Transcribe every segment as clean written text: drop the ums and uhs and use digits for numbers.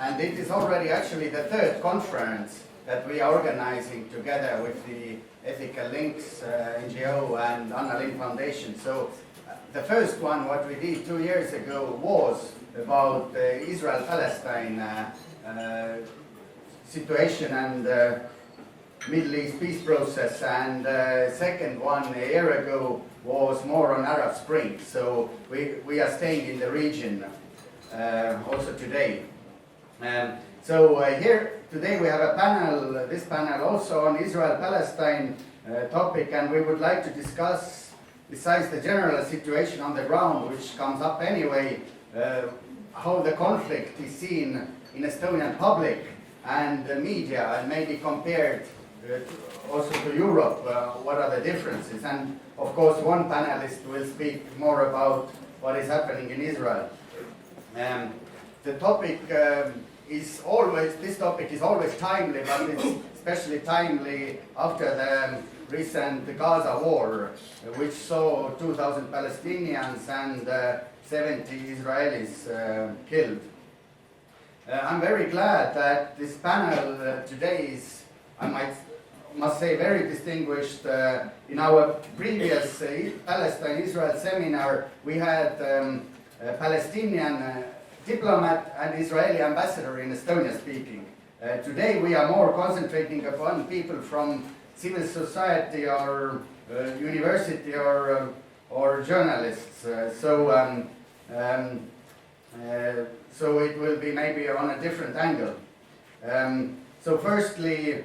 and it is already actually the third conference that we are organizing together with the Ethical Links NGO and Anna Lindh Foundation. So the first one, what we did 2 years ago, was about the Israel-Palestine situation and Middle East peace process, and second one a year ago was more on Arab Spring. So we are staying in the region also today. So here today we have a panel, this panel also on Israel-Palestine topic, and we would like to discuss, besides the general situation on the ground, which comes up anyway, how the conflict is seen in Estonian public and the media, and maybe compared also to Europe, what are the differences? And of course one panelist will speak more about what is happening in Israel. The topic this topic is always timely, but it's especially timely after the recent Gaza war, which saw 2,000 Palestinians and 70 Israelis killed. I'm very glad that this panel today is, I must say, very distinguished. In our previous Palestine-Israel seminar, we had a Palestinian diplomat and Israeli ambassador in Estonia speaking. Today we are more concentrating upon people from civil society or university or journalists. So it will be maybe on a different angle. So firstly,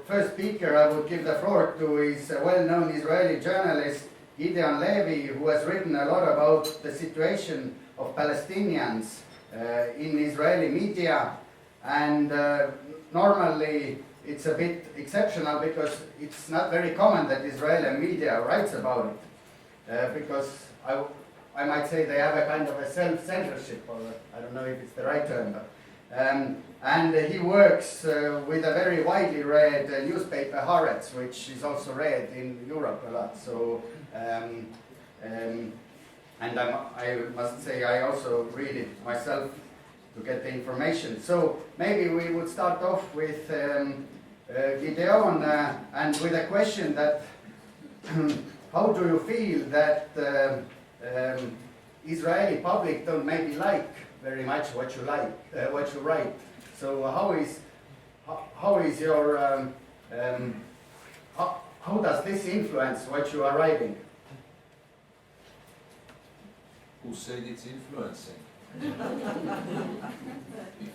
first speaker I would give the floor to is a well-known Israeli journalist, Gideon Levy, who has written a lot about the situation of Palestinians in Israeli media. And normally it's a bit exceptional because it's not very common that Israeli media writes about it. Because I might say they have a kind of a self-censorship, or I don't know if it's the right term. But, and he works with a very widely read newspaper, Haaretz, which is also read in Europe a lot. So, and I must say I also read it myself to get the information. So maybe we would start off with Gideon and with a question that how do you feel that Israeli public don't maybe like very much what you write? So how is your how does this influence what you are writing? Who said it's influencing? If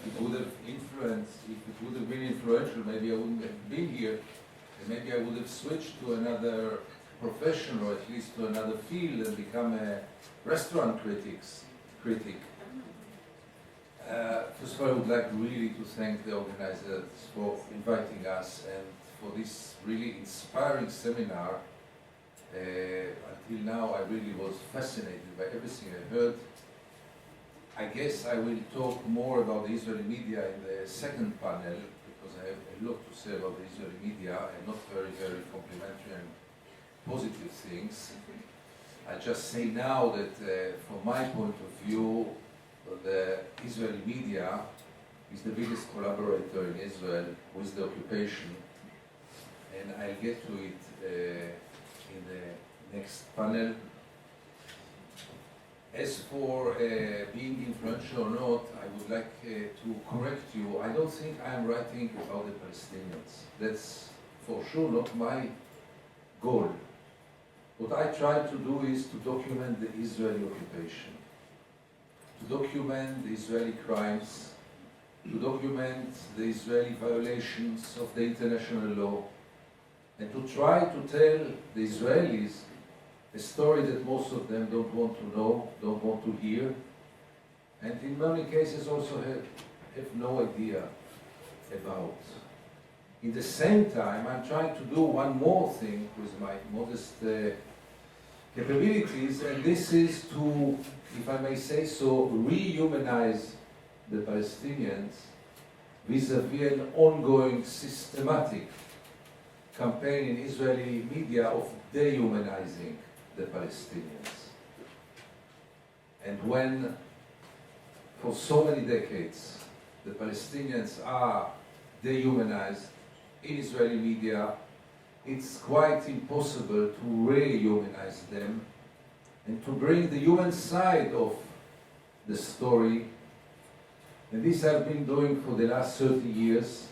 it would have influenced, if it would have been influential, maybe I wouldn't have been here, and maybe I would have switched to another profession, or at least to another field, and become a restaurant critic. First of all, I would like really to thank the organizers for inviting us and for this really inspiring seminar. Until now, I really was fascinated by everything I heard. I guess I will talk more about the Israeli media in the second panel, because I have a lot to say about the Israeli media, and not very, very complimentary and positive things. I just say now that from my point of view, the Israeli media is the biggest collaborator in Israel with the occupation, and I'll get to it in the next panel. As for being influential or not, I would like to correct you. I don't think I'm writing about the Palestinians. That's for sure not my goal. What I try to do is to document the Israeli occupation, to document the Israeli crimes, to document the Israeli violations of the international law, and to try to tell the Israelis a story that most of them don't want to know, don't want to hear, and in many cases also have no idea about. In the same time, I'm trying to do one more thing with my modest capabilities, and this is to, if I may say so, rehumanize the Palestinians vis-à-vis an ongoing systematic campaign in Israeli media of dehumanizing the Palestinians. And when, for so many decades, the Palestinians are dehumanized in Israeli media, it's quite impossible to rehumanize them and to bring the human side of the story. And this I've been doing for the last 30 years.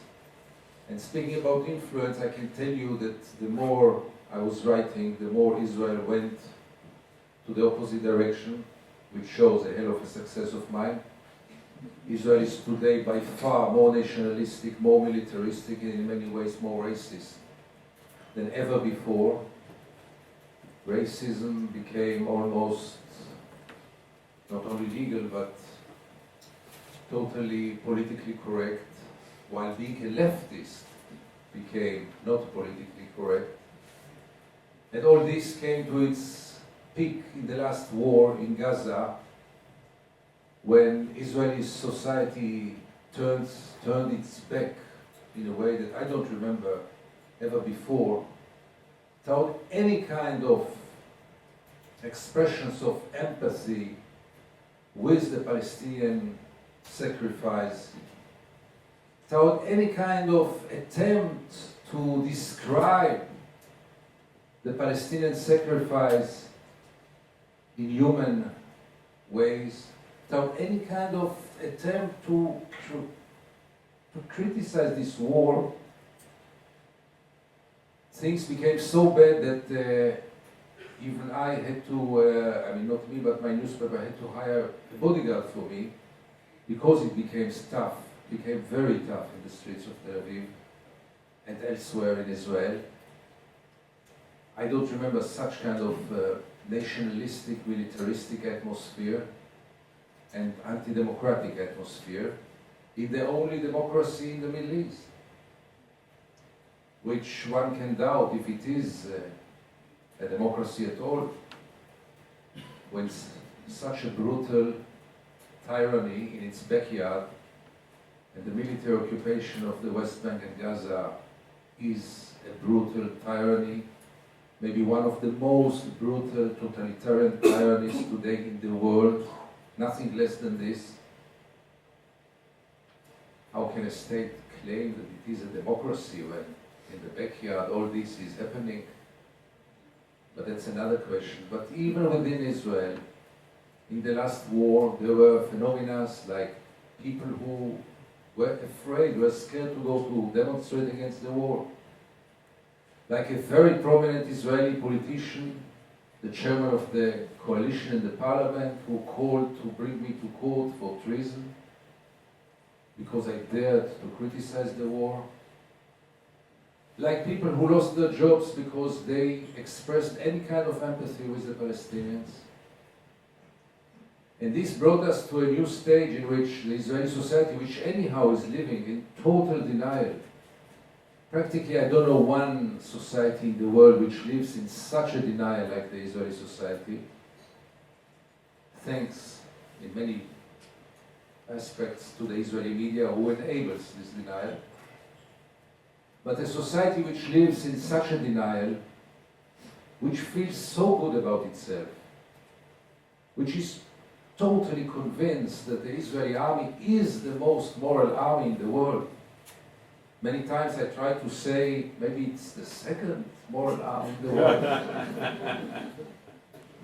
And speaking about influence, I can tell you that the more I was writing, the more Israel went to the opposite direction, which shows a hell of a success of mine. Israel is today by far more nationalistic, more militaristic, and in many ways more racist than ever before. Racism became almost not only legal but totally politically correct, while being a leftist became not politically correct. And all this came to its peak in the last war in Gaza, when Israeli society turned its back in a way that I don't remember ever before, without any kind of expressions of empathy with the Palestinian sacrifice, without any kind of attempt to describe the Palestinian sacrifice in human ways, without any kind of attempt to criticize this war. Things became so bad that even I had to, I mean not me, but my newspaper had to hire a bodyguard for me, because it became tough, became very tough in the streets of Tel Aviv and elsewhere in Israel. I don't remember such kind of nationalistic, militaristic atmosphere and anti-democratic atmosphere in the only democracy in the Middle East, which one can doubt if it is a democracy at all, when such a brutal tyranny in its backyard and the military occupation of the West Bank and Gaza is a brutal tyranny, maybe one of the most brutal totalitarian tyrannies today in the world, nothing less than this. How can a state claim that it is a democracy when in the backyard all this is happening? But that's another question. But even within Israel, in the last war, there were phenomena like people who were afraid, were scared to go to demonstrate against the war. Like a very prominent Israeli politician, the chairman of the coalition in the parliament, who called to bring me to court for treason because I dared to criticize the war. Like people who lost their jobs because they expressed any kind of empathy with the Palestinians. And this brought us to a new stage in which the Israeli society, which anyhow is living in total denial. Practically, I don't know one society in the world which lives in such a denial like the Israeli society. Thanks, in many aspects, to the Israeli media who enables this denial. But a society which lives in such a denial, which feels so good about itself, which is totally convinced that the Israeli army is the most moral army in the world. Many times I try to say maybe it's the second moral army in the world.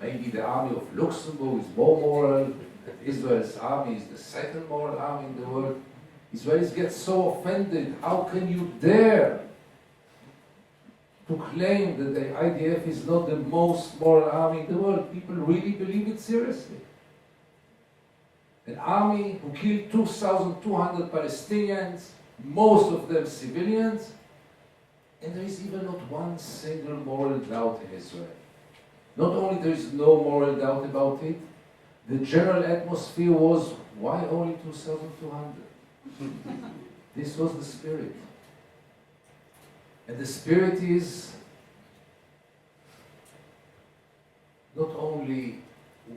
Maybe the army of Luxembourg is more moral, that Israel's army is the second moral army in the world. Israelis get so offended. How can you dare to claim that the IDF is not the most moral army in the world? People really believe it seriously. An army who killed 2,200 Palestinians, most of them civilians, and there is even not one single moral doubt in Israel. Not only there is no moral doubt about it, the general atmosphere was, why only 2,200? This was the spirit. And the spirit is not only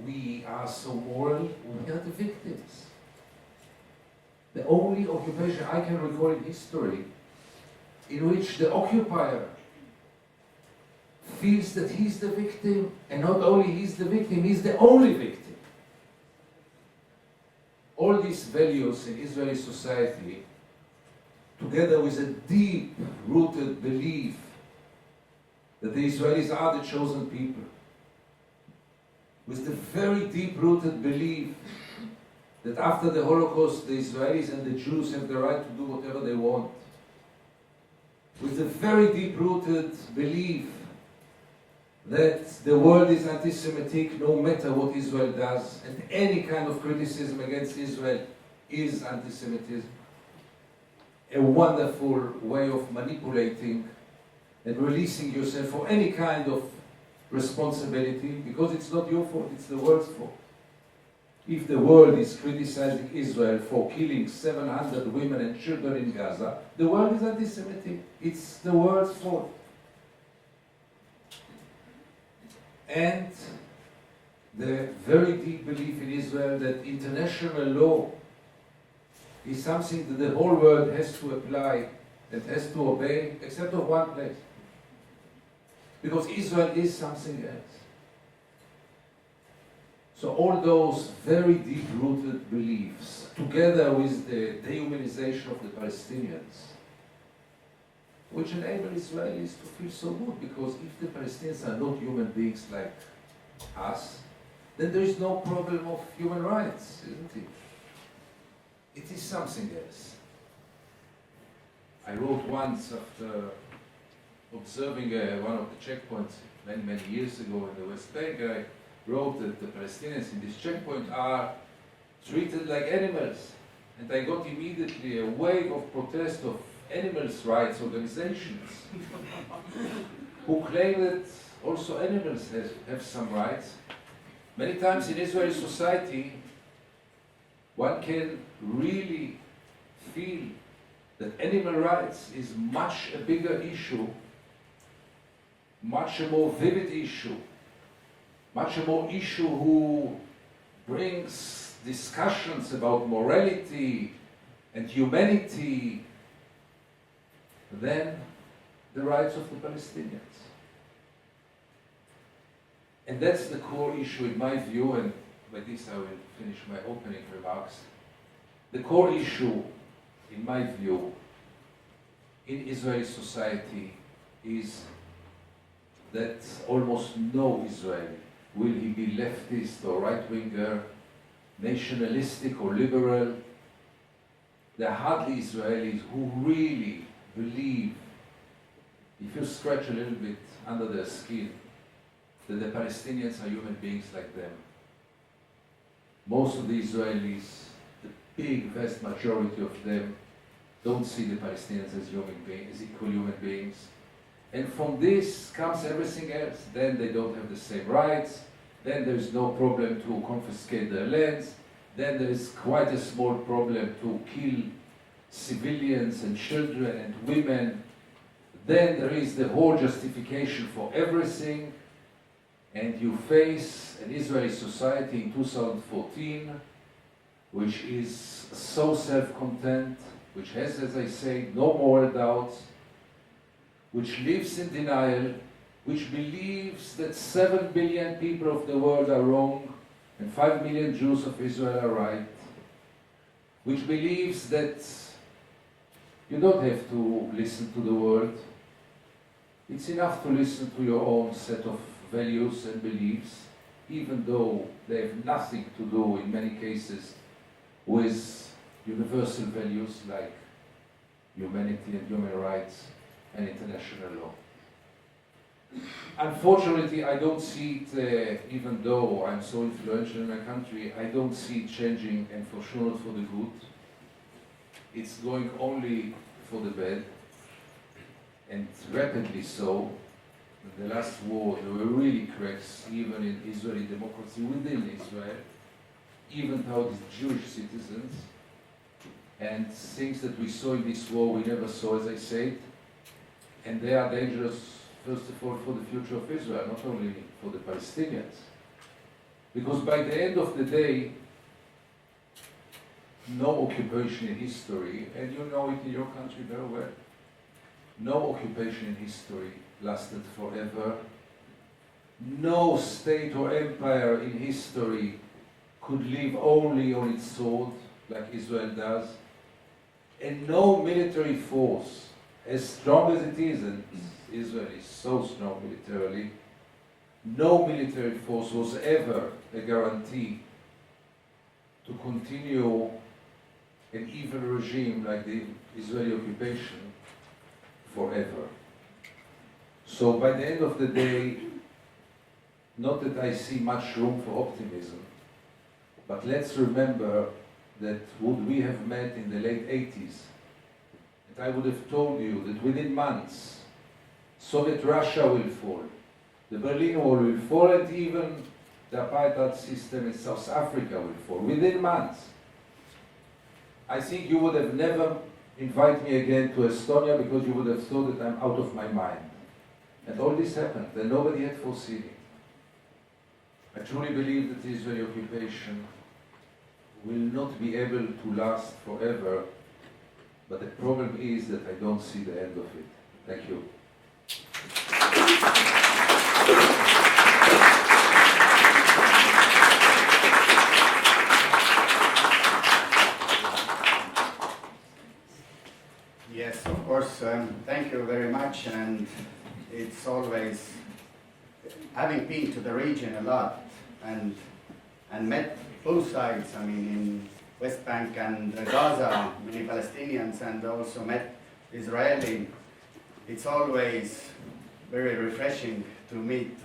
we are so moral, we are the victims. The only occupation I can recall in history in which the occupier feels that he's the victim, and not only he's the victim, he's the only victim. All these values in Israeli society, together with a deep-rooted belief that the Israelis are the chosen people, with the very deep-rooted belief that after the Holocaust, the Israelis and the Jews have the right to do whatever they want, with a very deep-rooted belief that the world is anti-Semitic no matter what Israel does, and any kind of criticism against Israel is anti-Semitism. A wonderful way of manipulating and releasing yourself from any kind of responsibility, because it's not your fault, it's the world's fault. If the world is criticizing Israel for killing 700 women and children in Gaza, the world is anti-Semitic. It's the world's fault. And the very deep belief in Israel that international law is something that the whole world has to apply and has to obey, except of one place. Because Israel is something else. So all those very deep-rooted beliefs, together with the dehumanization of the Palestinians, which enable Israelis to feel so good, because if the Palestinians are not human beings like us, then there is no problem of human rights, isn't it? It is something else. I wrote once after observing one of the checkpoints many years ago in the West Bank, I wrote that the Palestinians in this checkpoint are treated like animals. And I got immediately a wave of protest of animals' rights organizations who claim that also animals have some rights. Many times in Israeli society, one can really feel that animal rights is much a bigger issue, much a more vivid issue, much a more issue who brings discussions about morality and humanity than the rights of the Palestinians. And that's the core issue in my view, and by this I will finish my opening remarks. The core issue, in my view, in Israeli society is that almost no Israeli, will he be leftist or right-winger, nationalistic or liberal, there are hardly Israelis who really believe, if you scratch a little bit under their skin, that the Palestinians are human beings like them. Most of the Israelis, the big, vast majority of them, don't see the Palestinians as human beings, as equal human beings. And from this comes everything else. Then they don't have the same rights. Then there is no problem to confiscate their lands. Then there is quite a small problem to kill civilians and children and women. Then there is the whole justification for everything. And you face an Israeli society in 2014, which is so self-content, which has, as I say, no moral doubts, which lives in denial, which believes that 7 billion people of the world are wrong and 5 million Jews of Israel are right, which believes that you don't have to listen to the world. It's enough to listen to your own set of values and beliefs, even though they have nothing to do, in many cases, with universal values like humanity and human rights and international law. Unfortunately, I don't see it, even though I'm so influential in my country, I don't see it changing, and for sure not for the good. It's going only for the bad, and rapidly so. In the last war, there were really cracks, even in Israeli democracy within Israel, even towards Jewish citizens, and things that we saw in this war we never saw, as I said, and they are dangerous, first of all, for the future of Israel, not only for the Palestinians. Because by the end of the day, no occupation in history, and you know it in your country very well, no occupation in history lasted forever. No state or empire in history could live only on its sword, like Israel does, and no military force, as strong as it is, and Israel is so strong militarily, no military force was ever a guarantee to continue an evil regime like the Israeli occupation forever. So by the end of the day, not that I see much room for optimism, but let's remember that would we have met in the late 80s, that I would have told you that within months, Soviet Russia will fall, the Berlin Wall will fall, and even the apartheid system in South Africa will fall, within months. I think you would have never invited me again to Estonia because you would have thought that I'm out of my mind. And all this happened, and nobody had foreseen it. I truly believe that the Israeli occupation will not be able to last forever, but the problem is that I don't see the end of it. Thank you. Yes, of course. Thank you very much. And it's always, having been to the region a lot and met both sides, I mean, in West Bank and Gaza, many Palestinians, and also met Israeli. It's always very refreshing to meet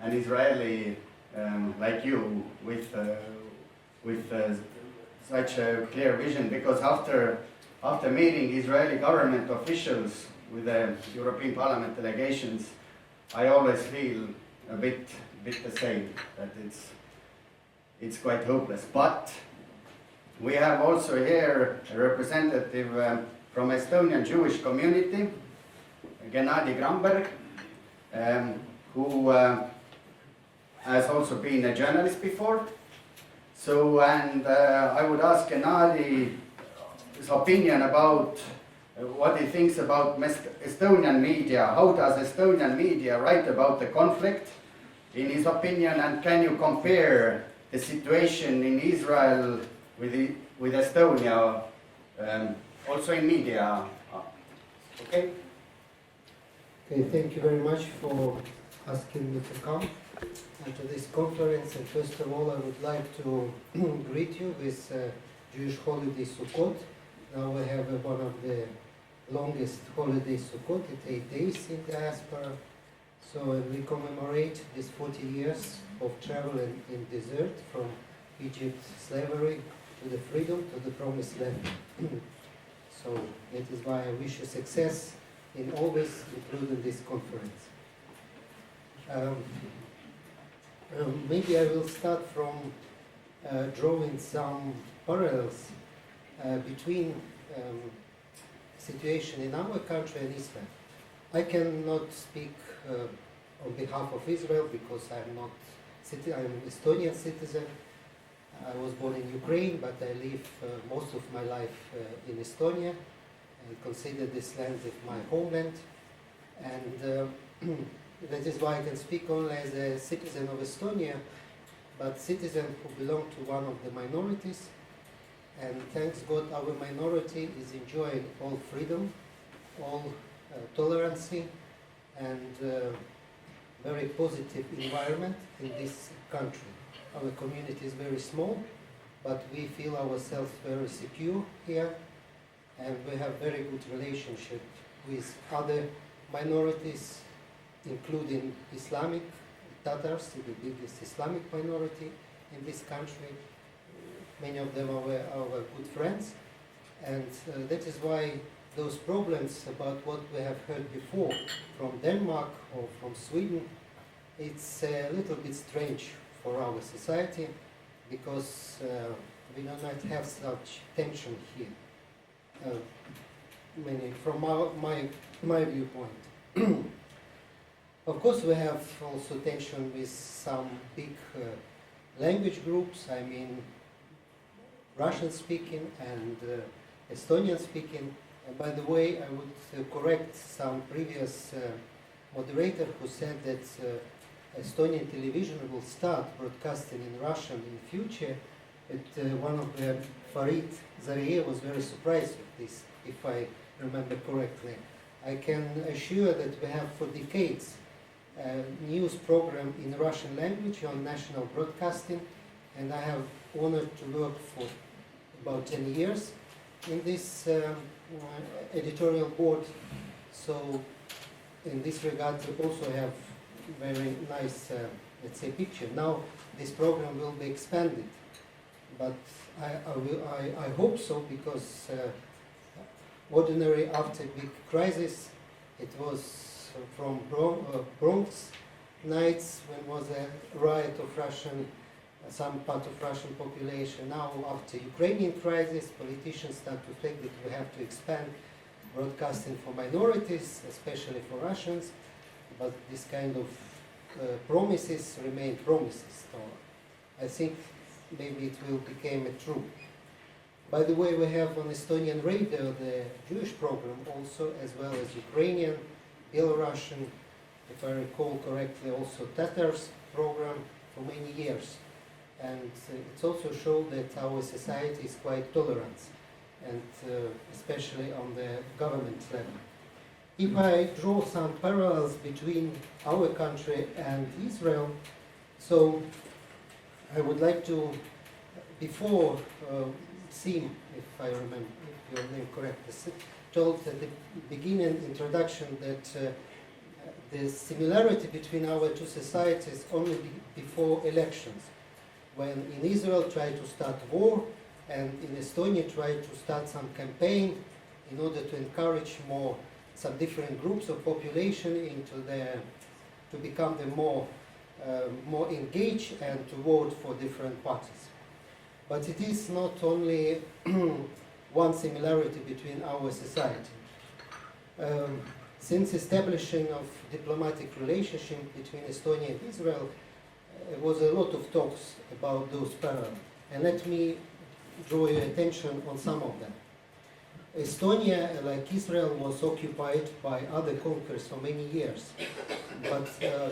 an Israeli like you with such a clear vision, because after meeting Israeli government officials with the European Parliament delegations, I always feel a bit the same, that it's quite hopeless. But we have also here a representative from Estonian Jewish community, Gennadi Gramberg, who has also been a journalist before. So, and I would ask Gennadi his opinion about what he thinks about Estonian media. How does Estonian media write about the conflict, in his opinion, and can you compare the situation in Israel with Estonia, also in media? Okay? Okay, thank you very much for asking me to come to this conference. And first of all, I would like to greet you with Jewish holiday Sukkot. Now we have one of the longest holidays Sukkot, it's 8 days in diaspora. So we commemorate these 40 years of travel in desert, from Egypt slavery to the freedom to the promised land. So that is why I wish you success in all this, including this conference. Maybe I will start from drawing some parallels between situation in our country and Israel. I cannot speak on behalf of Israel because I'm an Estonian citizen. I was born in Ukraine, but I live most of my life in Estonia. I consider this land as my homeland, and that is why I can speak only as a citizen of Estonia, but citizen who belong to one of the minorities. And thanks God, our minority is enjoying all freedom, all tolerancy, and very positive environment in this country. Our community is very small, but we feel ourselves very secure here, and we have very good relationship with other minorities, including Islamic Tatars, the biggest Islamic minority in this country. Many of them are our good friends, and that is why those problems about what we have heard before from Denmark or from Sweden, it's a little bit strange for our society, because we do not have such tension here. From my viewpoint. Of course, we have also tension with some big language groups. I mean, Russian-speaking and Estonian-speaking. By the way, I would correct some previous moderator who said that Estonian television will start broadcasting in Russian in future. One of the Farid Zarieh was very surprised with this, if I remember correctly. I can assure that we have for decades a news program in Russian language on national broadcasting, and I have honored to work for about 10 years in this editorial board. So in this regard, we also have very nice, let's say, picture. Now this program will be expanded, but I hope so, because ordinary after big crisis, it was from Bronx nights when was a riot of Russian, some part of Russian population. Now after Ukrainian crisis, politicians start to think that we have to expand broadcasting for minorities, especially for Russians, but this kind of promises remain promises. So I think maybe it will become true. By the way, we have on Estonian radio the Jewish program also, as well as Ukrainian, Belarusian, if I recall correctly, also Tatars program for many years. And it also shows that our society is quite tolerant, and especially on the government level. If I draw some parallels between our country and Israel, so I would like to, before Siil, if I remember if your name correctly, told at the beginning introduction that the similarity between our two societies only before elections, when in Israel tried to start war and in Estonia tried to start some campaign in order to encourage some different groups of population to become more engaged and to vote for different parties. But it is not only one similarity between our society. Since establishing of diplomatic relationship between Estonia and Israel, there was a lot of talks about those parallels. And let me draw your attention on some of them. Estonia, like Israel, was occupied by other conquerors for many years. But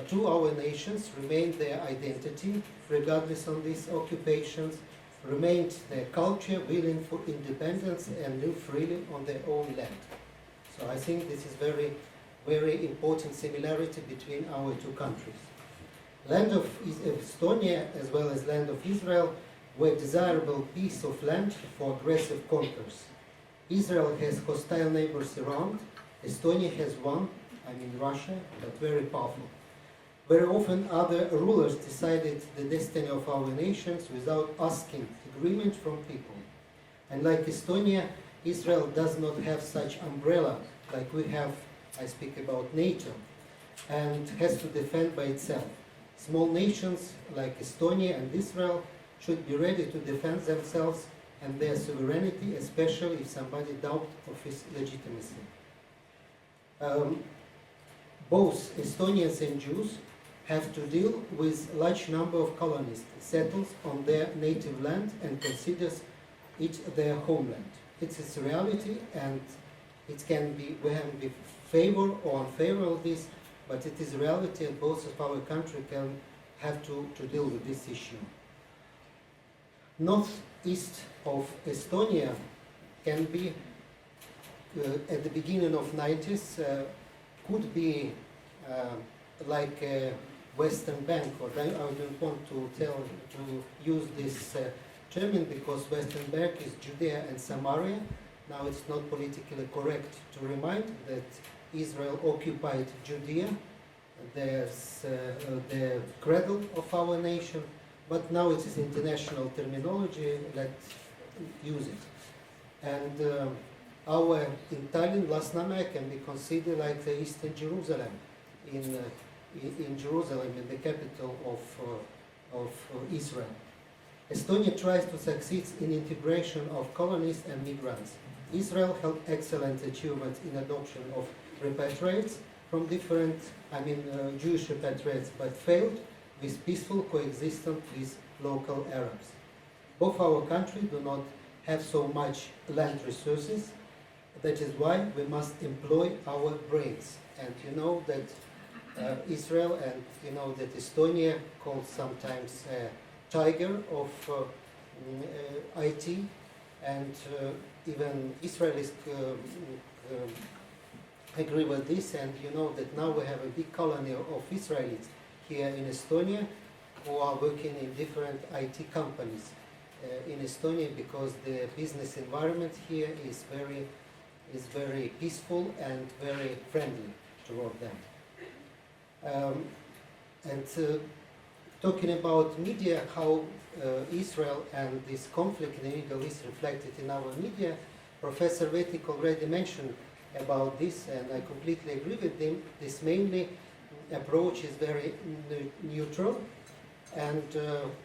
two our nations remained their identity, regardless of these occupations, remained their culture, willing for independence, and live freely on their own land. So I think this is very, very important similarity between our two countries. Land of Estonia, as well as land of Israel, were desirable piece of land for aggressive conquerors. Israel has hostile neighbors around. Estonia has one, I mean Russia, but very powerful. Very often other rulers decided the destiny of our nations without asking agreement from people. And like Estonia, Israel does not have such umbrella like we have, I speak about NATO, and has to defend by itself. Small nations like Estonia and Israel should be ready to defend themselves and their sovereignty, especially if somebody doubts of its legitimacy. Both Estonians and Jews have to deal with a large number of colonists settled on their native land and considers it their homeland. It's its reality, and it can be, we can be favor or unfavor of this, but it is reality, and both of our country can have to deal with this issue. Northeast of Estonia can be, at the beginning of 90s, could be like a Western Bank, or I don't want to use this term because Western Bank is Judea and Samaria. Now it's not politically correct to remind that Israel occupied Judea, there's the cradle of our nation, but now it is international terminology, let's use it. And our in Tallinn, Lasnamäe can be considered like the Eastern Jerusalem, in Jerusalem, in the capital of Israel. Estonia tries to succeed in integration of colonists and migrants. Israel held excellent achievements in adoption of repatriates from different, Jewish repatriates, but failed with peaceful coexistence with local Arabs. Both our countries do not have so much land resources. That is why we must employ our brains. And you know that Israel and you know that Estonia, called sometimes tiger of IT, and even Israelis agree with this. And you know that now we have a big colony of Israelis here in Estonia who are working in different IT companies in Estonia, because the business environment here is very peaceful and very friendly toward them. Talking about media, how Israel and this conflict in the Middle East reflected in our media, Professor Vetik already mentioned about this, and I completely agree with him. This mainly approach is very neutral, and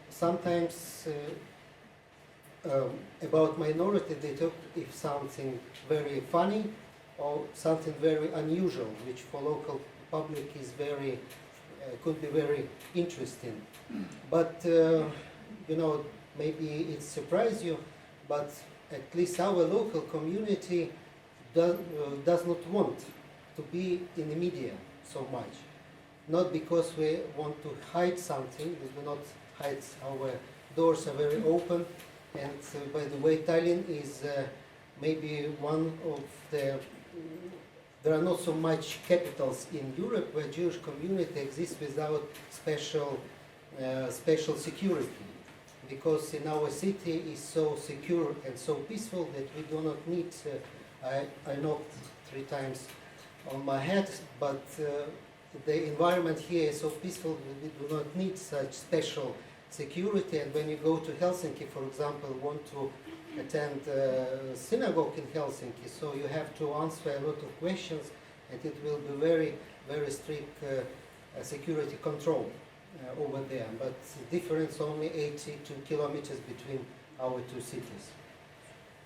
sometimes about minority they talk if something very funny or something very unusual, which for local public is very could be very interesting. But you know, maybe it surprised you, but at least our local community does not want to be in the media so much. Not because we want to hide something, we do not hide, our doors are very open. And by the way, Tallinn is maybe one of there are not so much capitals in Europe where Jewish community exists without special security. Because in our city is so secure and so peaceful that we do not need, I knocked 3 times on my head, but the environment here is so peaceful that we do not need such special security. And when you go to Helsinki, for example, want to attend a synagogue in Helsinki, so you have to answer a lot of questions, and it will be very, very strict security control over there. But the difference only 82 kilometers between our 2 cities.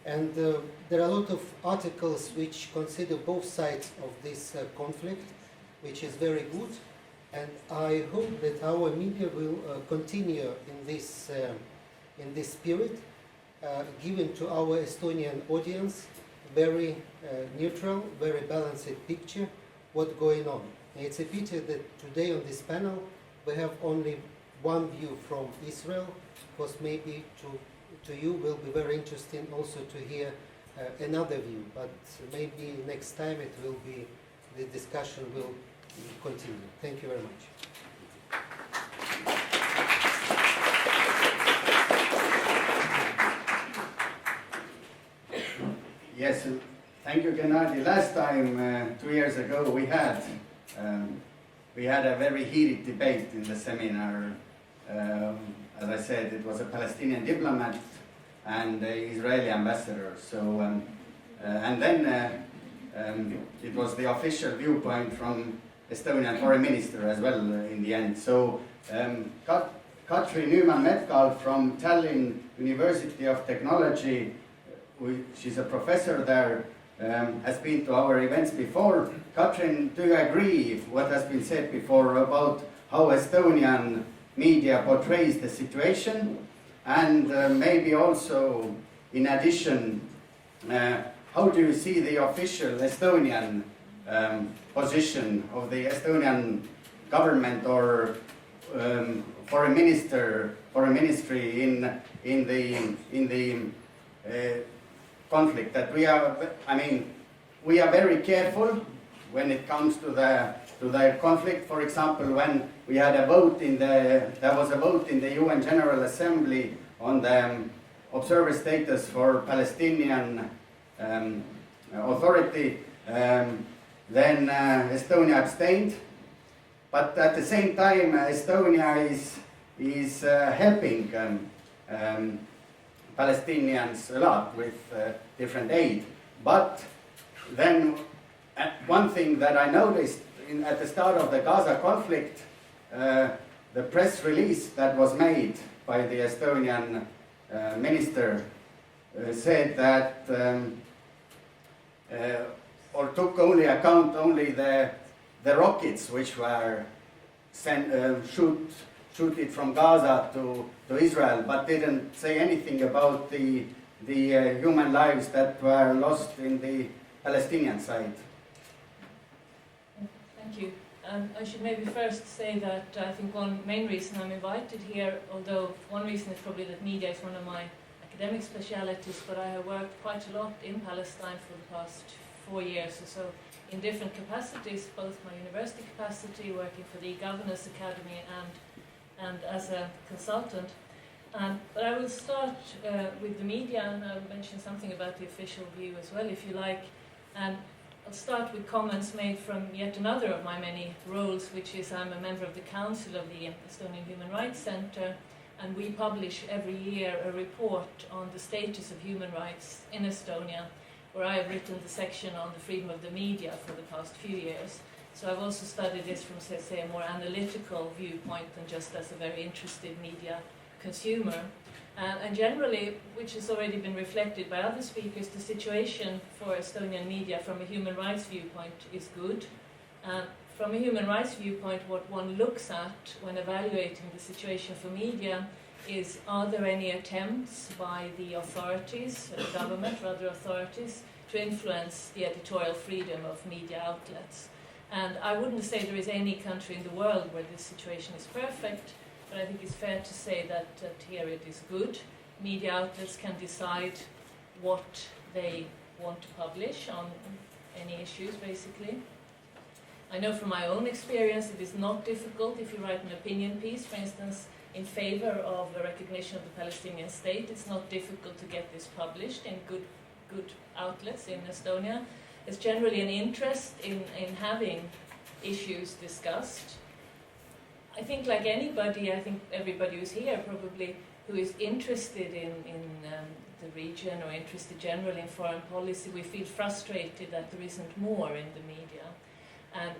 And there are a lot of articles which consider both sides of this conflict, which is very good. And I hope that our media will continue in this spirit, giving to our Estonian audience very neutral, very balanced picture what's going on. And it's a pity that today on this panel we have only one view from Israel, because maybe to you will be very interesting also to hear another view. But maybe next time it will be, the discussion will continue. Thank you very much. Yes, thank you, Gennadi. Last time, 2 years ago, we had a very heated debate in the seminar. As I said, it was a Palestinian diplomat and the Israeli ambassador. So, and then it was the official viewpoint from Estonian foreign minister as well in the end. So Katri Nyman-Metcalf from Tallinn University of Technology, she's a professor there, has been to our events before. Katrin, do you agree with what has been said before about how Estonian media portrays the situation? And maybe also, in addition, how do you see the official Estonian position of the Estonian government or foreign ministry in the conflict? That we are, I mean, we are very careful when it comes to the conflict. For example, when we had a vote there was a vote in the UN General Assembly on the observer status for Palestinian Authority, then Estonia abstained. But at the same time, Estonia is helping Palestinians a lot with different aid. But then one thing that I noticed at the start of the Gaza conflict, the press release that was made by the Estonian minister said that or took only account only the rockets which were shooted from Gaza to Israel, but didn't say anything about the human lives that were lost in the Palestinian side. Thank you. I should maybe first say that I think one main reason I'm invited here, although one reason is probably that media is one of my academic specialities, but I have worked quite a lot in Palestine for the past 4 years or so in different capacities, both my university capacity, working for the Governors Academy, and as a consultant. But I will start with the media, and I'll mention something about the official view as well, if you like. And I'll start with comments made from yet another of my many roles, which is I'm a member of the Council of the Estonian Human Rights Center, and we publish every year a report on the status of human rights in Estonia, where I have written the section on the freedom of the media for the past few years. So I've also studied this from, say, a more analytical viewpoint than just as a very interested media consumer. And generally, which has already been reflected by other speakers, the situation for Estonian media from a human rights viewpoint is good. From a human rights viewpoint, what one looks at when evaluating the situation for media is, are there any attempts by the authorities, government rather authorities, to influence the editorial freedom of media outlets? And I wouldn't say there is any country in the world where this situation is perfect, but I think it's fair to say that here it is good. Media outlets can decide what they want to publish on any issues, basically. I know from my own experience it is not difficult if you write an opinion piece, for instance, in favor of the recognition of the Palestinian state. It's not difficult to get this published in good outlets in Estonia. There's generally an interest in having issues discussed. I think like anybody, I think everybody who's here probably who is interested in the region or interested generally in foreign policy, we feel frustrated that there isn't more in the media. And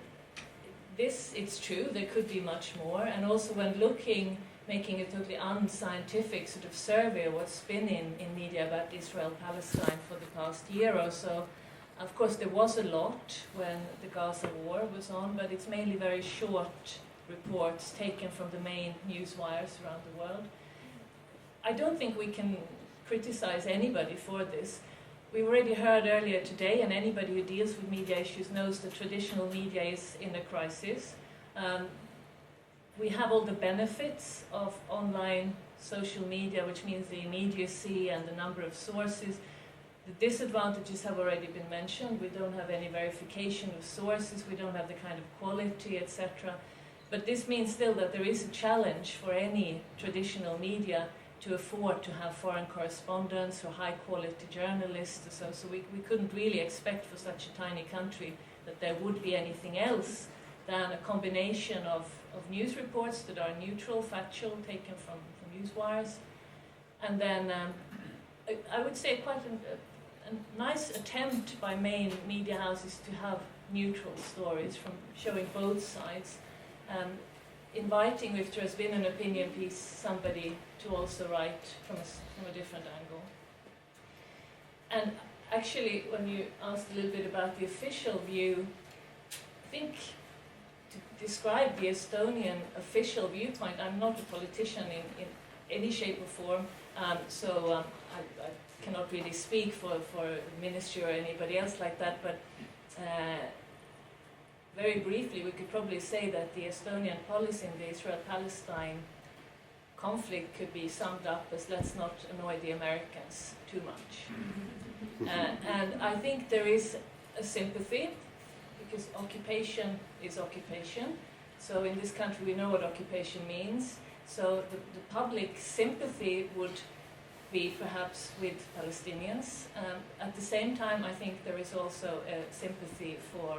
this, it's true, there could be much more. And also when looking, making a totally unscientific sort of survey of what's been in media about Israel-Palestine for the past year or so, of course there was a lot when the Gaza war was on, but it's mainly very short reports taken from the main news wires around the world. I don't think we can criticize anybody for this. We already heard earlier today, and anybody who deals with media issues knows that traditional media is in a crisis. We have all the benefits of online social media, which means the immediacy and the number of sources. The disadvantages have already been mentioned. We don't have any verification of sources, we don't have the kind of quality, etc. But this means still that there is a challenge for any traditional media to afford to have foreign correspondents or high-quality journalists. So we couldn't really expect for such a tiny country that there would be anything else than a combination of news reports that are neutral, factual, taken from news wires. And then I would say quite a nice attempt by main media houses to have neutral stories, from showing both sides. Inviting, if there has been an opinion piece, somebody to also write from a different angle. And actually, when you asked a little bit about the official view, I think to describe the Estonian official viewpoint, I'm not a politician in any shape or form, so I cannot really speak for the ministry or anybody else like that, but very briefly, we could probably say that the Estonian policy in the Israel-Palestine conflict could be summed up as, let's not annoy the Americans too much. And I think there is a sympathy, because occupation is occupation. So in this country we know what occupation means. So the public sympathy would be perhaps with Palestinians. At the same time, I think there is also a sympathy for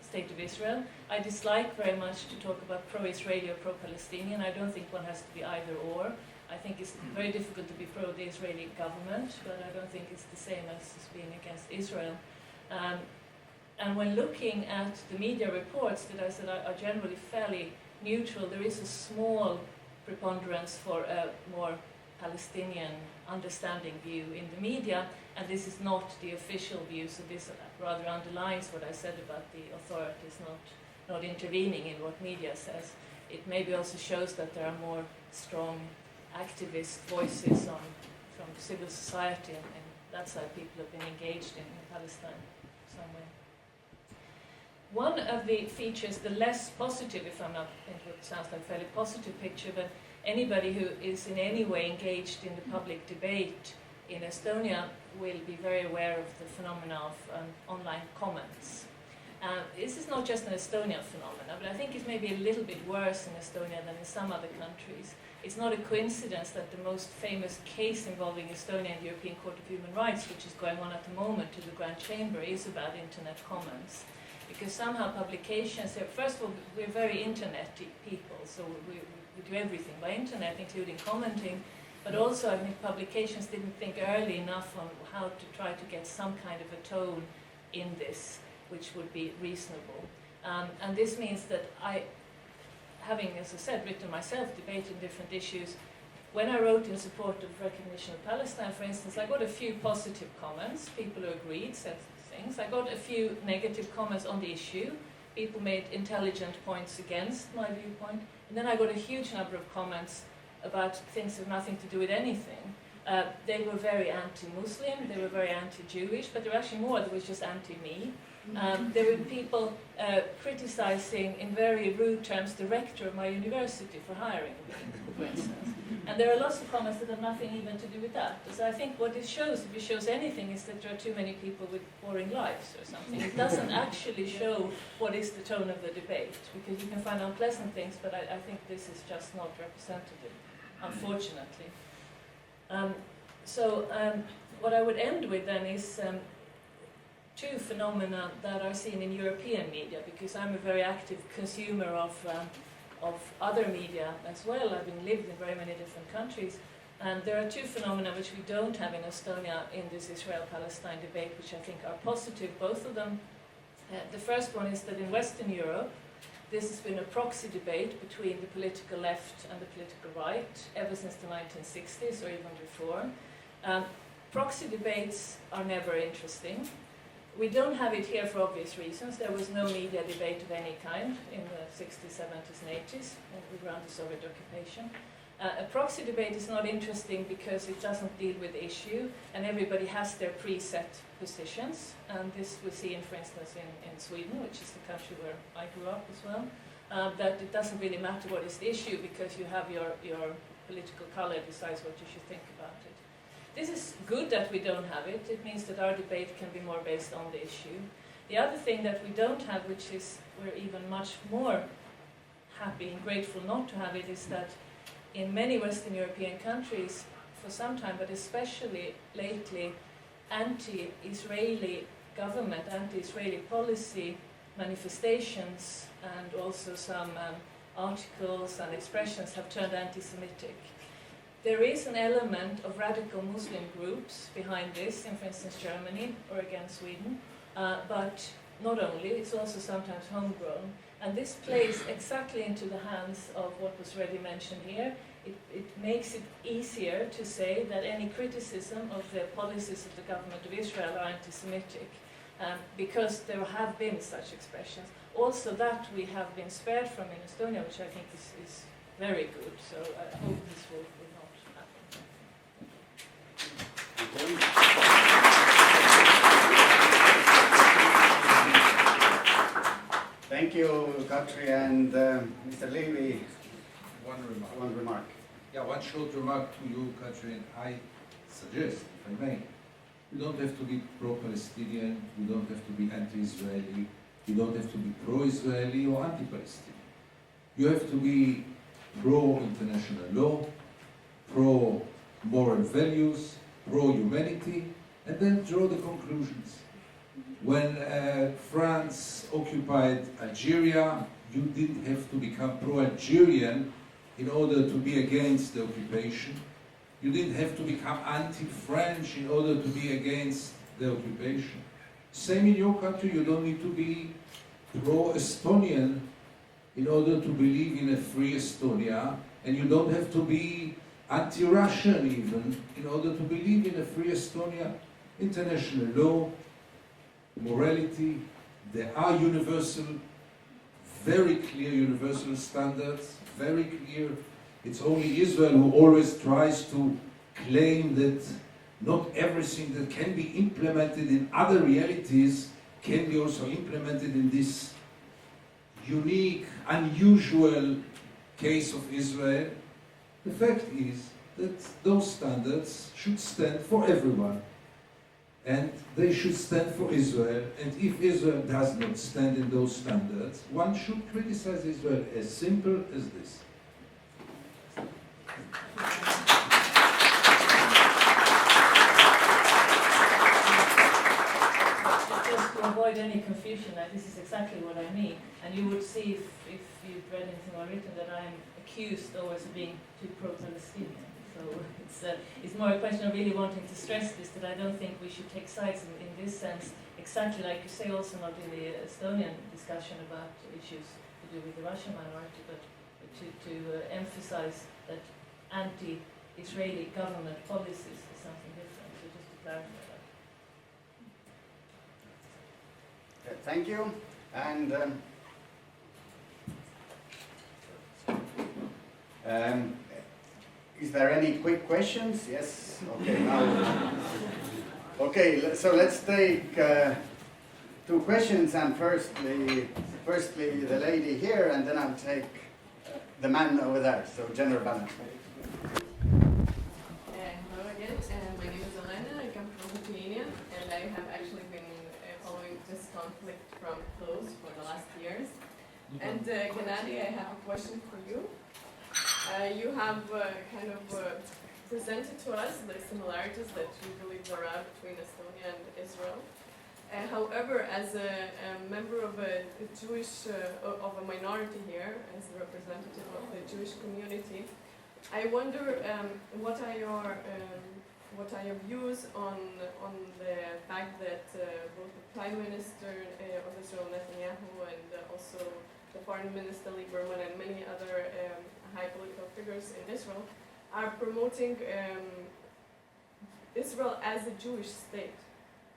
State of Israel. I dislike very much to talk about pro-Israeli or pro-Palestinian. I don't think one has to be either or. I think it's very difficult to be pro the Israeli government, but I don't think it's the same as being against Israel. And when looking at the media reports that I said are generally fairly neutral, there is a small preponderance for a more Palestinian understanding view in the media, and this is not the official view, so this rather underlines what I said about the authorities not intervening in what media says. It maybe also shows that there are more strong activist voices from civil society, and that side people have been engaged in Palestine some way. One of the features, the less positive, if I'm not into what sounds like a fairly positive picture, but anybody who is in any way engaged in the public debate in Estonia will be very aware of the phenomena of online comments. This is not just an Estonian phenomenon, but I think it's maybe a little bit worse in Estonia than in some other countries. It's not a coincidence that the most famous case involving Estonia in the European Court of Human Rights, which is going on at the moment to the Grand Chamber, is about internet comments. Because somehow publications, first of all, we're very internet people, so we do everything by internet, including commenting, but also I think publications didn't think early enough on how to try to get some kind of a tone in this, which would be reasonable. And this means that having, as I said, written myself, debating different issues, when I wrote in support of recognition of Palestine, for instance, I got a few positive comments, people who agreed, said things. I got a few negative comments on the issue. People made intelligent points against my viewpoint. And then I got a huge number of comments about things that have nothing to do with anything. They were very anti-Muslim, they were very anti-Jewish, but there were actually more that was just anti-me. There were people criticizing in very rude terms the rector of my university for hiring me, for instance. And there are lots of comments that have nothing even to do with that. So I think what it shows, if it shows anything, is that there are too many people with boring lives or something. It doesn't actually show what is the tone of the debate, because you can find unpleasant things, but I think this is just not representative, unfortunately. What I would end with then is two phenomena that are seen in European media, because I'm a very active consumer of other media as well. I've lived in very many different countries, and there are two phenomena which we don't have in Estonia in this Israel-Palestine debate, which I think are positive, both of them. The first one is that in Western Europe, this has been a proxy debate between the political left and the political right ever since the 1960s or even before. Proxy debates are never interesting. We don't have it here for obvious reasons. There was no media debate of any kind in the 60s, 70s, and 80s around the Soviet occupation. A proxy debate is not interesting because it doesn't deal with the issue, and everybody has their preset positions. And this we see, for instance, in Sweden, which is the country where I grew up as well, that it doesn't really matter what is the issue because you have your political color decides what you should think about it. This is good that we don't have it. It means that our debate can be more based on the issue. The other thing that we don't have, which is we're even much more happy and grateful not to have it, is that in many Western European countries, for some time, but especially lately, anti-Israeli government, anti-Israeli policy manifestations and also some articles and expressions have turned anti-Semitic. There is an element of radical Muslim groups behind this, in, for instance, Germany or again Sweden, but not only, it's also sometimes homegrown. And this plays exactly into the hands of what was already mentioned here. It makes it easier to say that any criticism of the policies of the government of Israel are anti-Semitic, because there have been such expressions. Also that we have been spared from in Estonia, which I think is very good. So I hope this will not happen. Thank you, Katri and Mr. Levy. One remark. Yeah, one short remark to you, Katri. I suggest, if I may, you don't have to be pro-Palestinian, you don't have to be anti-Israeli, you don't have to be pro-Israeli or anti-Palestinian. You have to be pro-international law, pro-moral values, pro-humanity, and then draw the conclusions. When France occupied Algeria, you didn't have to become pro-Algerian in order to be against the occupation. You didn't have to become anti-French in order to be against the occupation. Same in your country, you don't need to be pro-Estonian in order to believe in a free Estonia, and you don't have to be anti-Russian even in order to believe in a free Estonia. International law, morality, there are universal, very clear universal standards, very clear. It's only Israel who always tries to claim that not everything that can be implemented in other realities can be also implemented in this unique, unusual case of Israel. The fact is that those standards should stand for everyone. And they should stand for Israel. And if Israel does not stand in those standards, one should criticize Israel, as simple as this. Just to avoid any confusion, this is exactly what I mean. And you would see, if you've read anything or written, that I'm accused always of being too pro-Palestinian. So it's more a question of really wanting to stress this, that I don't think we should take sides in this sense, exactly like you say, also not in the Estonian discussion about issues to do with the Russian minority, but to emphasize that anti-Israeli government policies is something different. So just to clarify that. Thank you. And is there any quick questions? Yes. Okay. Now. Okay. So let's take 2 questions, and firstly the lady here, and then I'll take the man over there. So gender balance. Hello again. My name is Elena. I come from Lithuania, and I have actually been following this conflict from close for the last years. And Gennadi, I have a question for you. You have presented to us the similarities that you believe there are between Estonia and Israel. However, as a member of a of a minority here, as a representative of the Jewish community, I wonder what are your views on the fact that both the Prime Minister of Israel, Netanyahu, and also the Foreign Minister Lieberman and many other high political figures in Israel are promoting Israel as a Jewish state,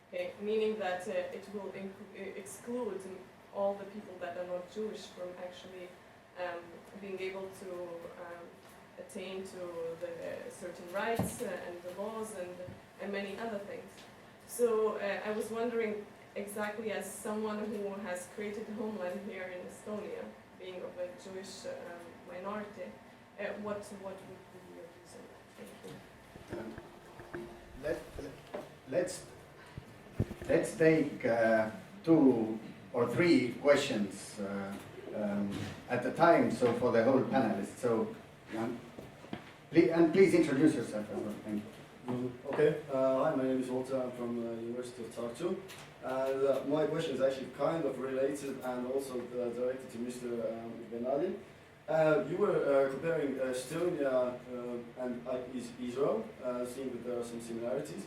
okay? Meaning that it will exclude all the people that are not Jewish from actually being able to attain to the certain rights and the laws and many other things. So I was wondering, exactly as someone who has created a homeland here in Estonia, being of a Jewish minority, what would be your views on that? Thank you. Let's take 2 or 3 questions at a time. So for the whole panelists. So, please introduce yourself as well. Thank you. Okay. Hi, my name is Walter. I'm from the University of Tartu. And my question is actually kind of related and also directed to Mr. Gennadi. You were comparing Estonia and Israel, seeing that there are some similarities.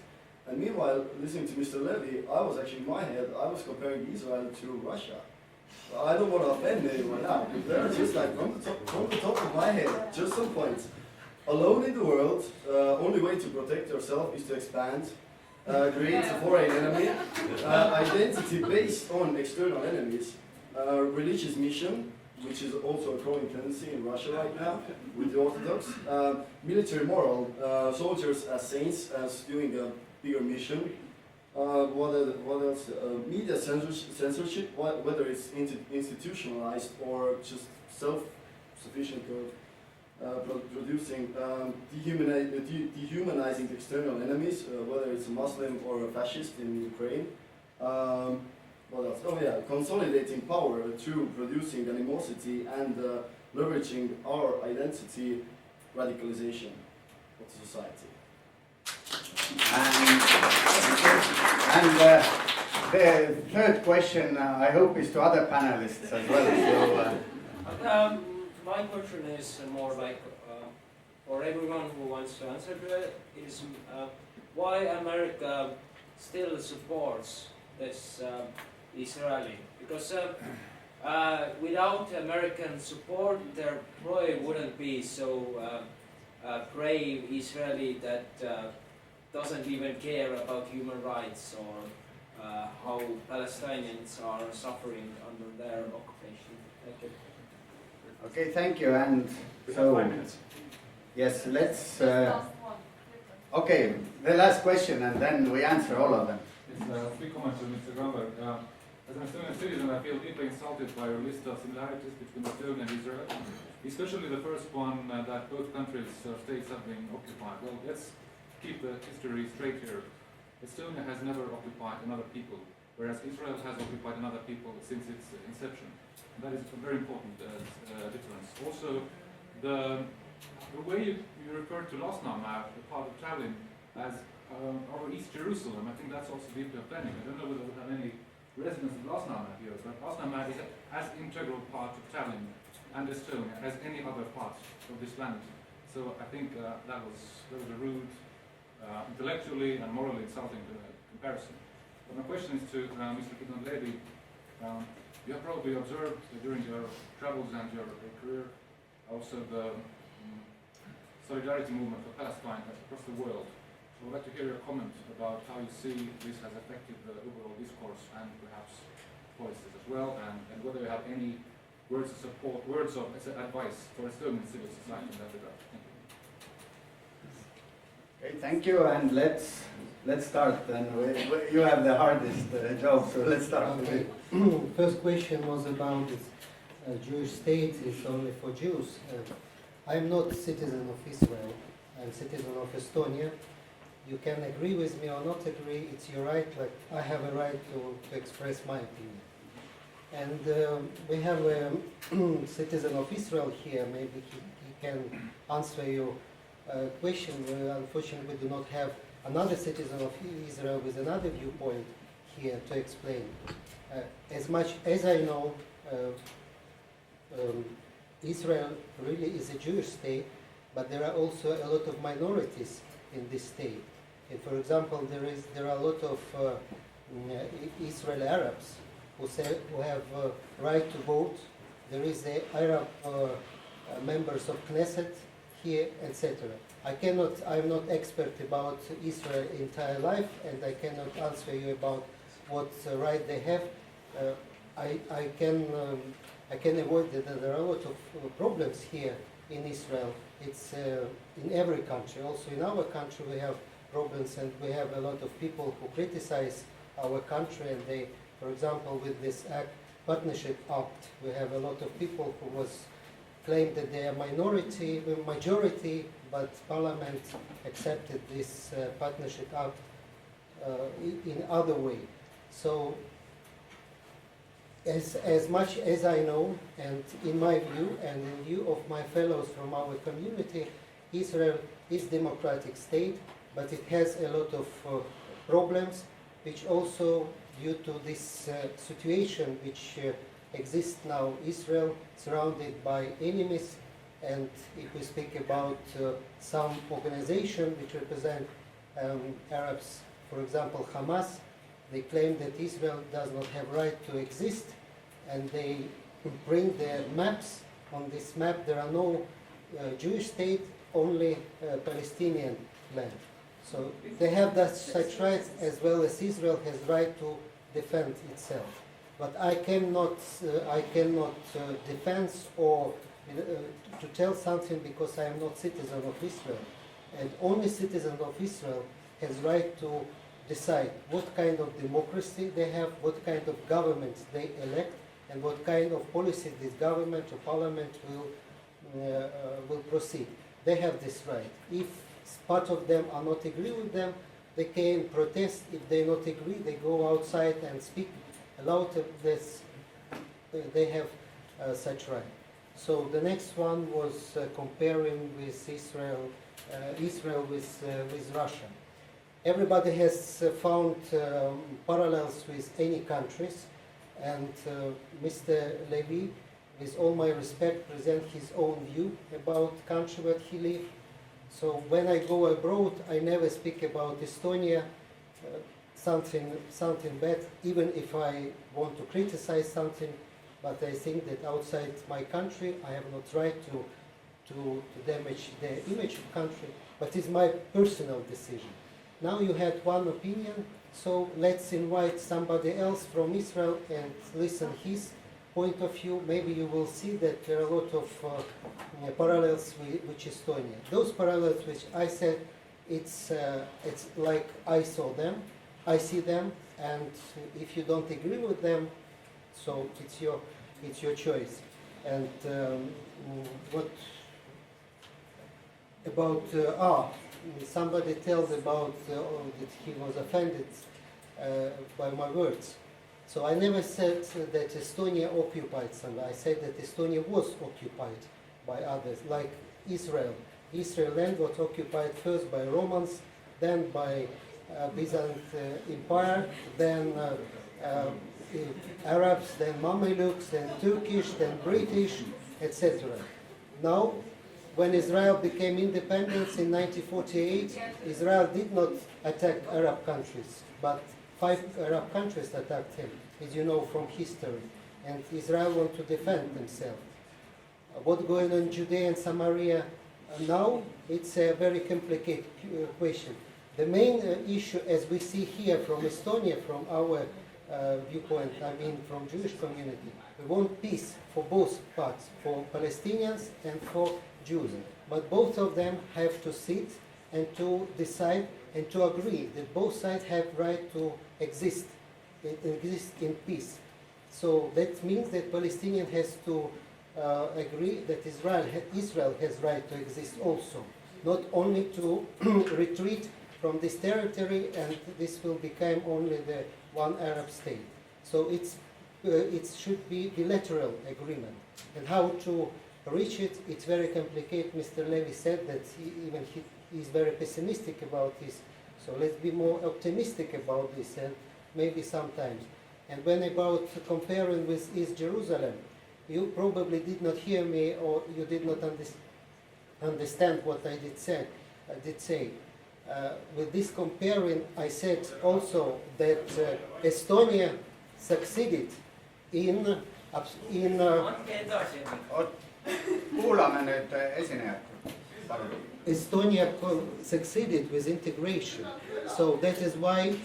And meanwhile, listening to Mr. Levy, I was actually in my head, I was comparing Israel to Russia. I don't want to offend anyone now, but they're just like from the top of my head, just some points. Alone in the world, only way to protect yourself is to expand, create a foreign enemy, identity based on external enemies, religious mission, which is also a growing tendency in Russia right now with the Orthodox, military moral, soldiers as saints, as doing a bigger mission. What else? Media censorship, whether it's institutionalized or just self-sufficient producing, dehumanizing external enemies, whether it's a Muslim or a fascist in Ukraine. What else? Oh yeah, consolidating power through producing animosity and leveraging our identity, radicalization of the society. And the third question, I hope, is to other panelists as well. So, my question is more like for everyone who wants to answer to it, is why America still supports this Israeli? Because without American support, there probably wouldn't be so brave Israeli that doesn't even care about human rights or how Palestinians are suffering under their occupation. Thank you. okay, thank you. And so, 5 minutes. yes, let's. Okay, the last question, and then we answer all of them. It's 3 comments to Mr. Gramberg. As an Estonian citizen, I feel deeply insulted by your list of similarities between Estonia and Israel, especially the first one that both countries or states have been occupied. Well, let's keep the history straight here. Estonia has never occupied another people, whereas Israel has occupied another people since its inception. And that is a very important difference. Also, the way you referred to Lasnamäe, the part of Tallinn, as our East Jerusalem, I think that's also deeply offending. I don't know whether we have any residents of Lasnamäe here, but Lasnamäe is as integral part of Tallinn and Estonia as any other part of this planet. So I think that was a rude, intellectually and morally insulting comparison. But my question is to Mr. Gideon Levy. You have probably observed during your travels and your career also the solidarity movement for Palestine across the world. So I would like to hear your comment about how you see this has affected the overall discourse and perhaps policies as well, and whether you have any words of support, words of advice for Estonian civil society in that regard. Thank you. Okay, thank you, and let's start then. You have the hardest job, so let's start. Okay. First question was about Jewish state is only for Jews. I'm not citizen of Israel. I'm citizen of Estonia. You can agree with me or not agree. It's your right. Like I have a right to express my opinion. And we have a citizen of Israel here. Maybe he can answer your question. Unfortunately, we do not have another citizen of Israel with another viewpoint here to explain. As much as I know, Israel really is a Jewish state, but there are also a lot of minorities in this state. And for example, there are a lot of Israeli Arabs who have right to vote. There is the Arab members of Knesset here, etc. I'm not expert about Israel entire life, and I cannot answer you about what right they have. I can avoid that there are a lot of problems here in Israel. It's in every country. Also in our country we have problems, and we have a lot of people who criticize our country, and they, for example, with this Partnership Act, we have a lot of people who claimed that they are majority, but Parliament accepted this Partnership Act in other way. So as much as I know, and in my view, and in view of my fellows from our community, Israel is a democratic state, but it has a lot of problems, which also due to this situation which exists now, Israel surrounded by enemies, and if we speak about some organization which represent Arabs, for example Hamas, they claim that Israel does not have right to exist, and they bring their maps. On this map there are no Jewish state, only Palestinian land. So they have such rights, as well as Israel has right to defend itself. But I cannot defend or to tell something because I am not citizen of Israel. And only citizen of Israel has right to decide what kind of democracy they have, what kind of government they elect, and what kind of policy this government or parliament will proceed. They have this right. If part of them are not agree with them, they can protest. If they not agree, they go outside and speak aloud of this. They have such right. So the next one was comparing with Israel with Russia. Everybody has found parallels with any countries, and Mr. Levy, with all my respect, present his own view about country where he lives. So when I go abroad, I never speak about Estonia, something bad, even if I want to criticize something, but I think that outside my country, I have not right to damage the image of country, but it's my personal decision. Now you had one opinion, so let's invite somebody else from Israel and listen his point of view. Maybe you will see that there are a lot of parallels with Estonia. Those parallels which I said, it's like I see them, and if you don't agree with them, so it's your choice. And what about somebody tells about that he was offended by my words. So I never said that Estonia occupied somewhere. I said that Estonia was occupied by others, like Israel. Israel land was occupied first by Romans, then by Byzantine Empire, then Arabs, then Mamelukes, then Turkish, then British, etc. Now, when Israel became independent in 1948, Israel did not attack Arab countries, but 5 Arab countries attacked him, as you know from history. And Israel wanted to defend themselves. What's going on in Judea and Samaria now, it's a very complicated question. The main issue, as we see here from Estonia, from our viewpoint, I mean from Jewish community, we want peace for both parts, for Palestinians and for Jews. But both of them have to sit and to decide and to agree that both sides have right to exist in peace. So that means that Palestinian has to agree that Israel has right to exist also, not only to retreat from this territory and this will become only the one Arab state. So it should be bilateral agreement. And how to reach it, it's very complicated. Mr. Levy said that he is very pessimistic about this. So let's be more optimistic about this, and maybe sometimes. And when about comparing with East Jerusalem, you probably did not hear me, or you did not understand what I did say. With this comparing, I said also that Estonia succeeded in kuulame nüüd esinejat. Estonia succeeded with integration. So that is why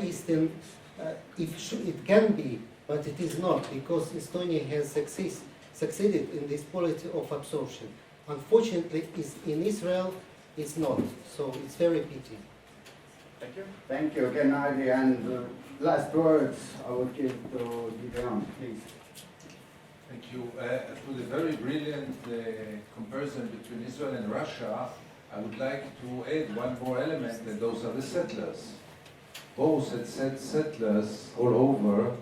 Eastern, it can be, but it is not, because Estonia has succeeded in this policy of absorption. Unfortunately, in Israel, it's not. So it's very pity. Thank you. Thank you, Gennadi. And last words I would give to Gideon, please. Thank you. To the very brilliant comparison between Israel and Russia, I would like to add one more element, and those are the settlers. Both had set settlers all over,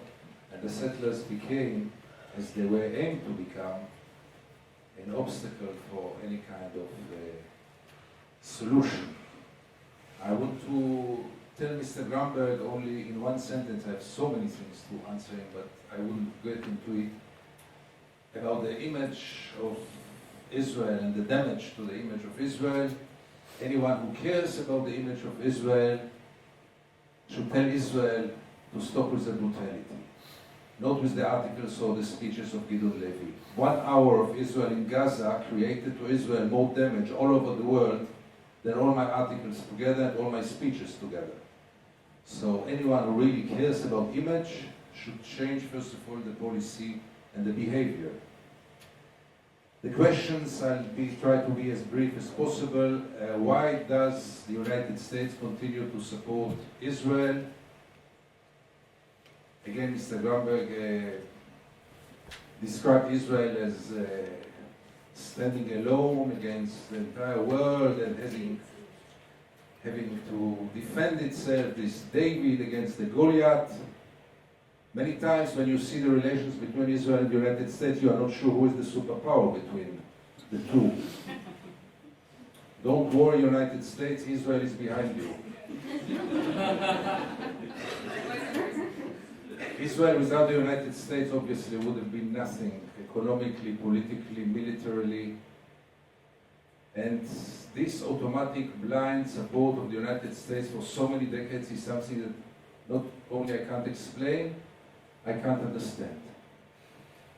and the settlers became, as they were aimed to become, an obstacle for any kind of solution. I want to tell Mr. Gramberg only in one sentence. I have so many things to answer him, but I wouldn't get into it. About the image of Israel and the damage to the image of Israel. Anyone who cares about the image of Israel should tell Israel to stop with the brutality. Not with the articles or the speeches of Gideon Levy. 1 hour of Israel in Gaza created to Israel more damage all over the world than all my articles together and all my speeches together. So anyone who really cares about image should change, first of all, the policy and the behavior. The questions, I'll try to be as brief as possible. Why does the United States continue to support Israel? Again, Mr. Gramberg described Israel as standing alone against the entire world and having to defend itself, this David against the Goliath. Many times when you see the relations between Israel and the United States, you are not sure who is the superpower between the two. Don't worry, United States, Israel is behind you. Israel without the United States obviously would have been nothing, economically, politically, militarily. And this automatic blind support of the United States for so many decades is something that not only I can't explain, I can't understand.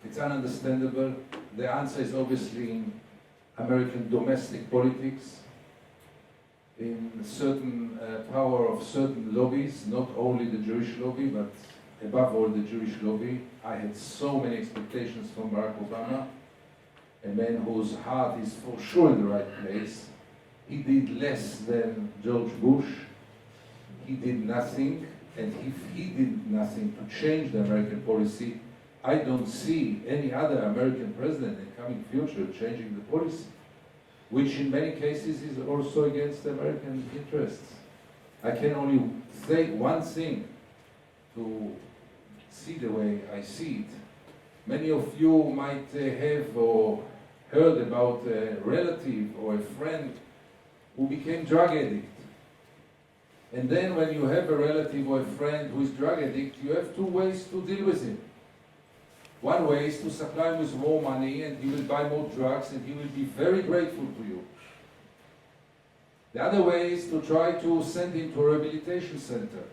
It's ununderstandable. The answer is obviously in American domestic politics, in certain power of certain lobbies, not only the Jewish lobby, but above all the Jewish lobby. I had so many expectations from Barack Obama, a man whose heart is for sure in the right place. He did less than George Bush. he did nothing, and if he did nothing to change the American policy, I don't see any other American president in the coming future changing the policy, which in many cases is also against American interests. I can only say one thing to see the way I see it. Many of you might have or heard about a relative or a friend who became drug addict. And then when you have a relative or a friend who is drug addict, you have two ways to deal with him. One way is to supply him with more money and he will buy more drugs and he will be very grateful to you. The other way is to try to send him to a rehabilitation center.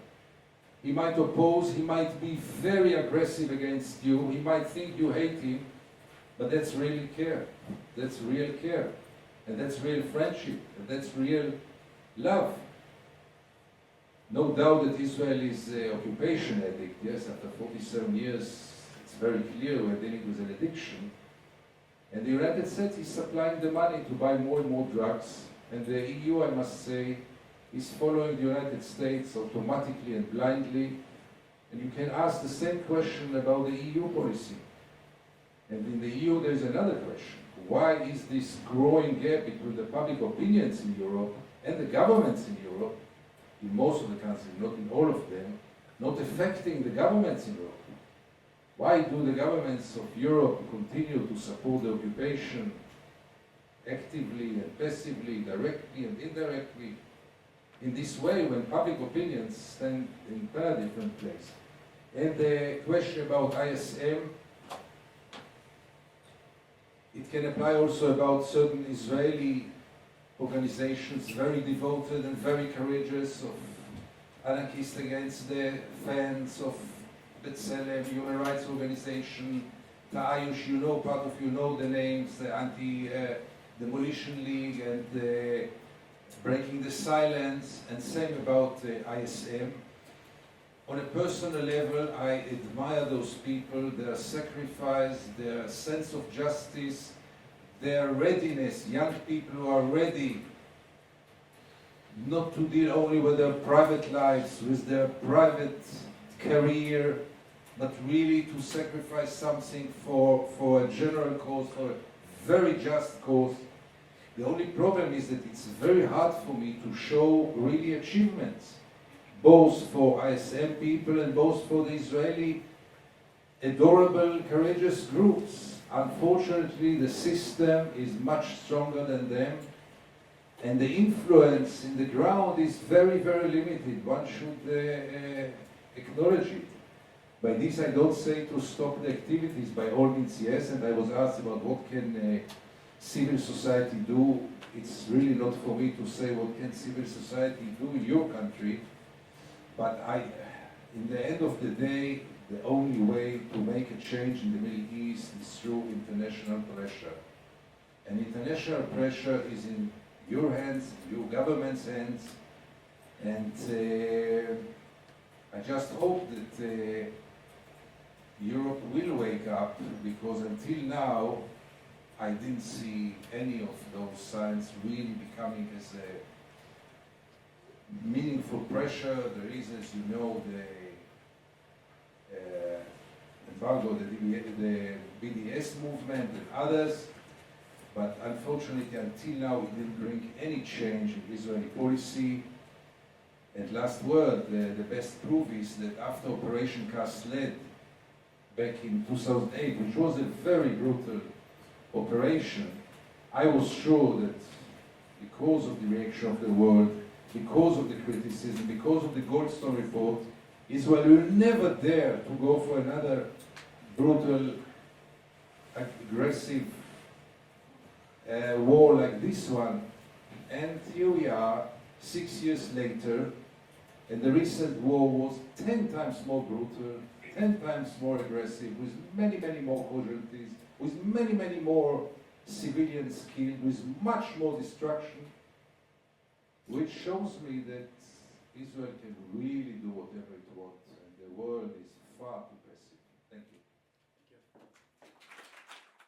He might oppose, he might be very aggressive against you, he might think you hate him, but that's really care. That's real care. And that's real friendship. And that's real love. No doubt that Israel is an occupation addict. Yes, after 47 years, it's very clear we're dealing with an addiction. And the United States is supplying the money to buy more and more drugs. And the EU, I must say, is following the United States automatically and blindly. And you can ask the same question about the EU policy. And in the EU, there's another question. Why is this growing gap between the public opinions in Europe and the governments in Europe, in most of the countries, not in all of them, not affecting the governments in Europe? Why do the governments of Europe continue to support the occupation actively and passively, directly and indirectly, in this way when public opinions stand in a very different place? And the question about ISM, it can apply also about certain Israeli organizations, very devoted and very courageous, of anarchists against the fans of B'Tselem, human rights organization, Ta'ayush, you know, part of you know the names, the Anti-Demolition League and Breaking the Silence, and same about ISM. On a personal level, I admire those people, their sacrifice, their sense of justice, their readiness, young people who are ready not to deal only with their private lives, with their private career, but really to sacrifice something for a general cause, for a very just cause. The only problem is that it's very hard for me to show really achievements, both for ISM people and both for the Israeli adorable, courageous groups. Unfortunately, the system is much stronger than them, and the influence in the ground is very, very limited. One should acknowledge it. By this, I don't say to stop the activities, by all means, yes, and I was asked about what can civil society do. It's really not for me to say what can civil society do in your country, but in the end of the day, the only way to make a change in the Middle East is through international pressure. And international pressure is in your hands, your government's hands, and I just hope that Europe will wake up, because until now I didn't see any of those signs really becoming as a meaningful pressure. There is, as you know, the embargo, the BDS movement and others, but unfortunately until now it didn't bring any change in Israeli policy. And last word, the best proof is that after Operation Cast Lead back in 2008, which was a very brutal operation, I was sure that because of the reaction of the world, because of the criticism, because of the Goldstone report, Israel will never dare to go for another brutal, aggressive war like this one. And here we are, 6 years later, and the recent war was 10 times more brutal, 10 times more aggressive, with many, many more casualties, with many, many more civilians killed, with much more destruction, which shows me that Israel can really do whatever it wants, and the world is far too